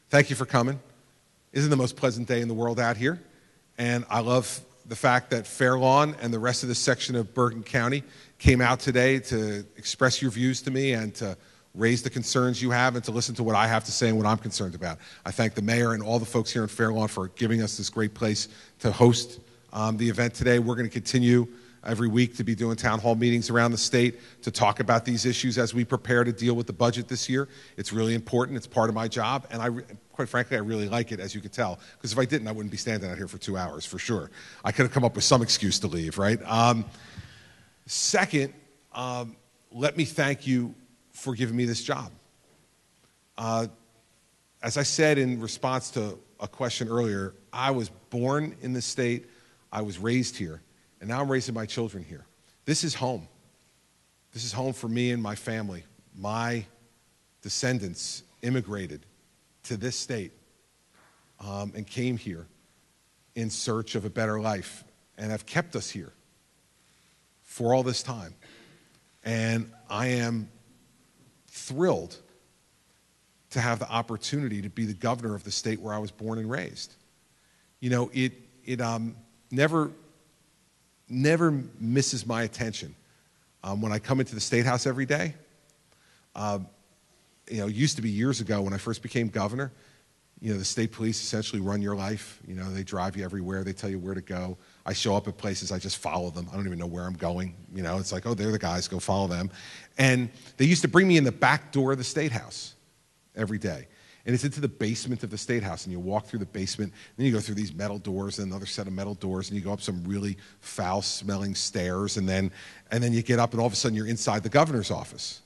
Thank you for coming. Isn't the most pleasant day in the world out here? And I love the fact that Fair Lawn and the rest of this section of Bergen County came out today to express your views to me and to raise the concerns you have and to listen to what I have to say and what I'm concerned about. I thank the mayor and all the folks here in Fair Lawn for giving us this great place to host the event today. We're going to continue every week to be doing town hall meetings around the state to talk about these issues as we prepare to deal with the budget this year. It's really important. It's part of my job, and quite frankly, I really like it, as you can tell, because if I didn't, I wouldn't be standing out here for 2 hours, for sure. I could have come up with some excuse to leave, right? Second, let me thank you for giving me this job. As I said in response to a question earlier, I was born in this state, I was raised here, and now I'm raising my children here. This is home. This is home for me and my family. My descendants immigrated to this state and came here in search of a better life and have kept us here for all this time. And I am thrilled to have the opportunity to be the governor of the state where I was born and raised. You know, it never misses my attention. When I come into the State House every day, you know, it used to be years ago when I first became governor, you know, the state police essentially run your life. You know, they drive you everywhere. They tell you where to go. I show up at places, I just follow them. I don't even know where I'm going. You know, it's like, oh, they're the guys, go follow them. And they used to bring me in the back door of the State House every day. And it's into the basement of the State House, and you walk through the basement, then you go through these metal doors and another set of metal doors, and you go up some really foul-smelling stairs, and then you get up, and all of a sudden you're inside the governor's office.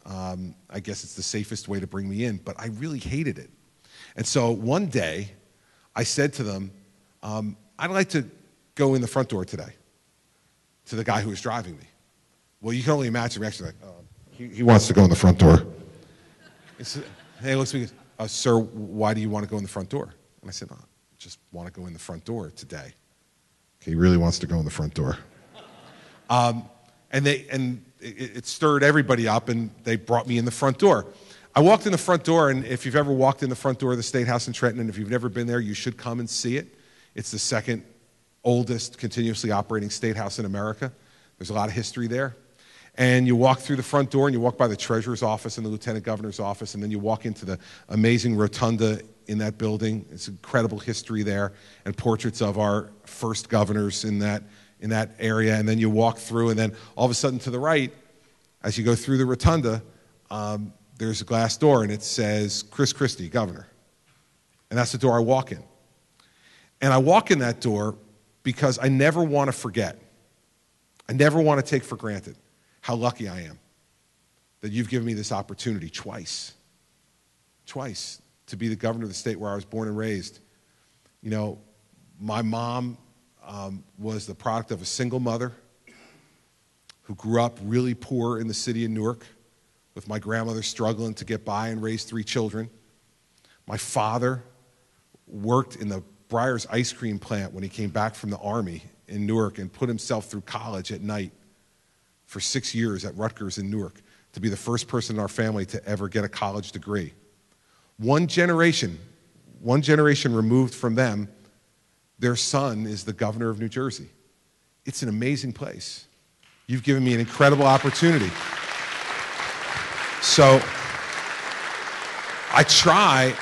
I guess it's the safest way to bring me in, but I really hated it. And so one day, I said to them, I'd like to go in the front door today, to the guy who was driving me. Well, you can only imagine the reaction, like, he wants to go in the front door. He looks at me and goes, sir, why do you want to go in the front door? And I said, I just want to go in the front door today. Okay, he really wants to go in the front door. And it stirred everybody up, and they brought me in the front door. I walked in the front door, and if you've ever walked in the front door of the State House in Trenton, and if you've never been there, you should come and see it. It's the second oldest continuously operating State House in America. There's a lot of history there. And you walk through the front door, and you walk by the treasurer's office and the lieutenant governor's office, and then you walk into the amazing rotunda in that building. It's incredible history there, and portraits of our first governors in that area. And then you walk through, and then all of a sudden to the right, as you go through the rotunda, there's a glass door, and it says, Chris Christie, governor. And that's the door I walk in. And I walk in that door because I never want to forget. I never want to take for granted how lucky I am that you've given me this opportunity twice, to be the governor of the state where I was born and raised. You know, my mom was the product of a single mother who grew up really poor in the city of Newark, with my grandmother struggling to get by and raise 3 children. My father worked in the Breyers Ice Cream plant when he came back from the Army in Newark and put himself through college at night for 6 years at Rutgers in Newark to be the first person in our family to ever get a college degree. One generation removed from them, their son is the governor of New Jersey. It's an amazing place. You've given me an incredible opportunity. So I try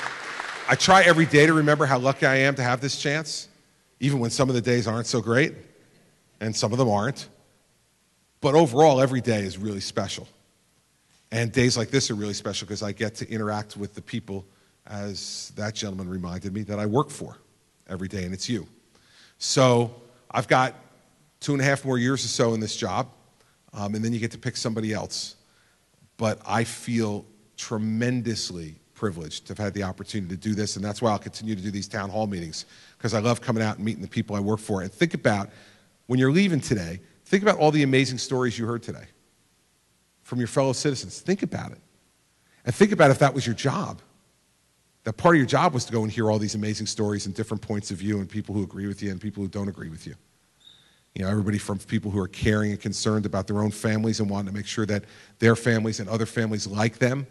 every day to remember how lucky I am to have this chance, even when some of the days aren't so great, and some of them aren't. But overall, every day is really special. And days like this are really special because I get to interact with the people, as that gentleman reminded me, that I work for every day, and it's you. So I've got 2.5 more years or so in this job, and then you get to pick somebody else. But I feel tremendously privileged to have had the opportunity to do this, and that's why I'll continue to do these town hall meetings, because I love coming out and meeting the people I work for. And think about, when you're leaving today, think about all the amazing stories you heard today from your fellow citizens. Think about it. And think about if that was your job. That part of your job was to go and hear all these amazing stories and different points of view and people who agree with you and people who don't agree with you. You know, everybody from people who are caring and concerned about their own families and wanting to make sure that their families and other families like them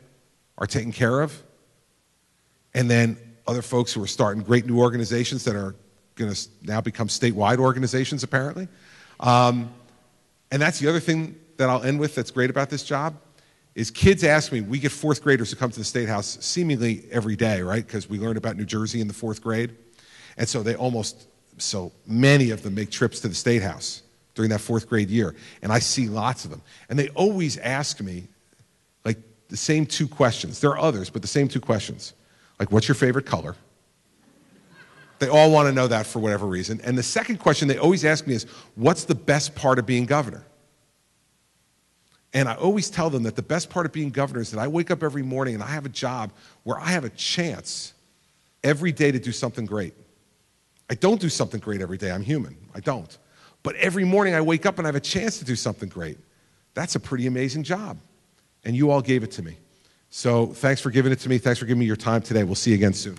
are taken care of. And then other folks who are starting great new organizations that are going to now become statewide organizations, apparently. And that's the other thing that I'll end with that's great about this job is kids ask me, we get fourth graders who come to the State House seemingly every day, right? Because we learn about New Jersey in the fourth grade. And so so many of them make trips to the State House during that fourth grade year. And I see lots of them. And they always ask me, like, the same two questions. There are others, but the same two questions. Like, what's your favorite color? They all want to know that for whatever reason. And the second question they always ask me is, what's the best part of being governor? And I always tell them that the best part of being governor is that I wake up every morning and I have a job where I have a chance every day to do something great. I don't do something great every day. I'm human. I don't. But every morning I wake up and I have a chance to do something great. That's a pretty amazing job. And you all gave it to me. So thanks for giving it to me. Thanks for giving me your time today. We'll see you again soon.